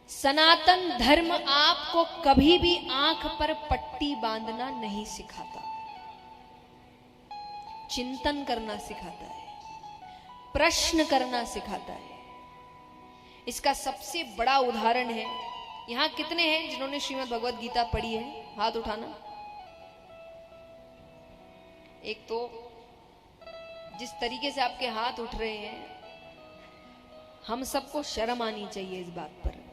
सनातन धर्म आपको कभी भी आंख पर पट्टी बांधना नहीं सिखाता, चिंतन करना सिखाता है, प्रश्न करना सिखाता है। इसका सबसे बड़ा उदाहरण है, यहां कितने हैं जिन्होंने श्रीमद् भगवद गीता पढ़ी है? हाथ उठाना। एक तो जिस तरीके से आपके हाथ उठ रहे हैं, हम सबको शर्म आनी चाहिए इस बात पर।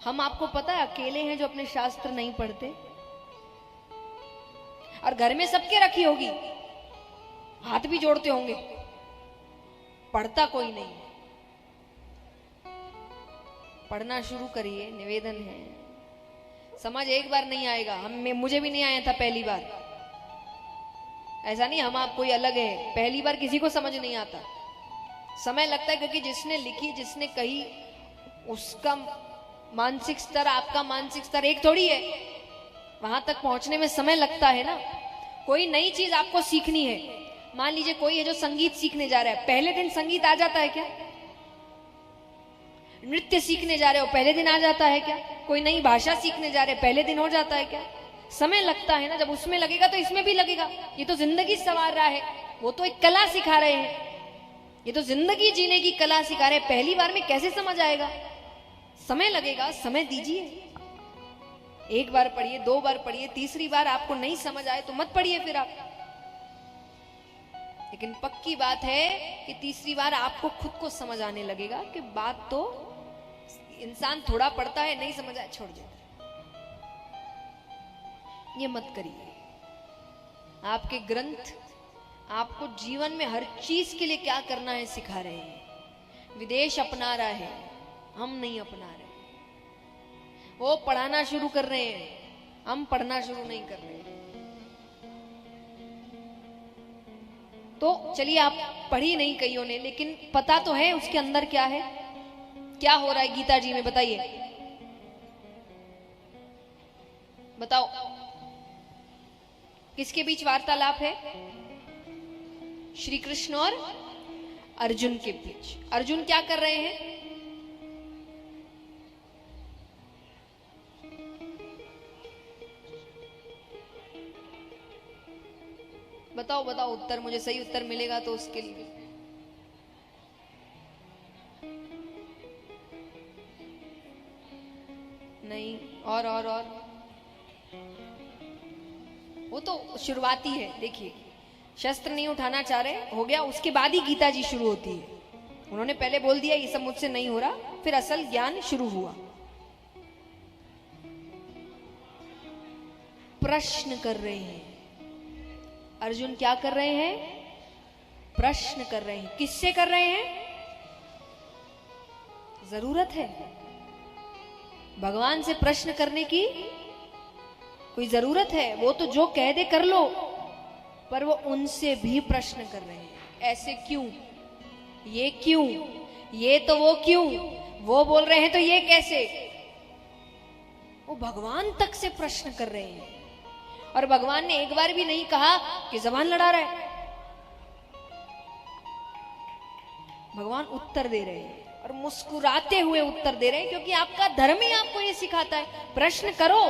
हम, आपको पता है, अकेले हैं जो अपने शास्त्र नहीं पढ़ते, और घर में सबके रखी होगी, हाथ भी जोड़ते होंगे, पढ़ता कोई नहीं। पढ़ना शुरू करिए, निवेदन है। समझ एक बार नहीं आएगा, मुझे भी नहीं आया था पहली बार। ऐसा नहीं हम आप कोई अलग है, पहली बार किसी को समझ नहीं आता, समय लगता है, क्योंकि जिसने लिखी, जिसने कही, उसका मानसिक स्तर, आपका मानसिक स्तर एक थोड़ी है। वहां तक पहुंचने में समय लगता है ना। कोई नई चीज आपको सीखनी है, मान लीजिए कोई है जो संगीत सीखने जा रहा है, पहले दिन संगीत आ जाता है क्या? नृत्य सीखने जा रहे हो, पहले दिन आ जाता है क्या? कोई नई भाषा सीखने जा रहे हैं, पहले दिन हो जाता है क्या? समय लगता है ना। जब उसमें लगेगा तो इसमें भी लगेगा। ये तो जिंदगी संवार रहा है, वो तो एक कला सिखा रहे हैं, ये तो जिंदगी जीने की कला सिखा रहे हैं। पहली बार में कैसे समझ आएगा? समय लगेगा, समय दीजिए। एक बार पढ़िए, दो बार पढ़िए, तीसरी बार आपको नहीं समझ आए तो मत पढ़िए फिर आप। लेकिन पक्की बात है कि तीसरी बार आपको खुद को समझ आने लगेगा कि बात तो, इंसान थोड़ा पढ़ता है, नहीं समझ आए छोड़ देता। ये मत करिए। आपके ग्रंथ आपको जीवन में हर चीज के लिए क्या करना है सिखा रहे हैं। विदेश अपना रहा है, हम नहीं अपना रहे। वो पढ़ाना शुरू कर रहे हैं, हम पढ़ना शुरू नहीं कर रहे हैं। तो चलिए, आप पढ़ी नहीं कईयों ने, लेकिन पता तो है उसके अंदर क्या है, क्या हो रहा है गीता जी में, बताइए, बताओ। किसके बीच वार्तालाप है? श्री कृष्ण और अर्जुन के बीच। अर्जुन क्या कर रहे हैं? बताओ बताओ उत्तर, मुझे सही उत्तर मिलेगा तो उसके लिए। नहीं, और वो तो शुरुआती है। देखिए, शस्त्र नहीं उठाना चाह रहे, हो गया, उसके बाद ही गीता जी शुरू होती है। उन्होंने पहले बोल दिया ये सब मुझसे नहीं हो रहा, फिर असल ज्ञान शुरू हुआ। प्रश्न कर रहे हैं अर्जुन। क्या कर रहे हैं? प्रश्न कर रहे हैं। किससे कर रहे हैं? जरूरत है भगवान से प्रश्न करने की, कोई जरूरत है? वो तो जो कह दे कर लो, पर वो उनसे भी प्रश्न कर रहे हैं। ऐसे क्यों, ये क्यों, ये तो वो क्यों, वो बोल रहे हैं तो ये कैसे? वो भगवान तक से प्रश्न कर रहे हैं। और भगवान ने एक बार भी नहीं कहा कि जबान लड़ा रहा है। भगवान उत्तर दे रहे हैं, और मुस्कुराते हुए उत्तर दे रहे हैं, क्योंकि आपका धर्म ही आपको ये सिखाता है, प्रश्न करो।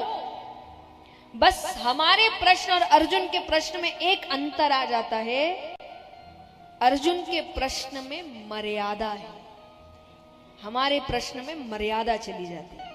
बस हमारे प्रश्न और अर्जुन के प्रश्न में एक अंतर आ जाता है। अर्जुन के प्रश्न में मर्यादा है, हमारे प्रश्न में मर्यादा चली जाती है।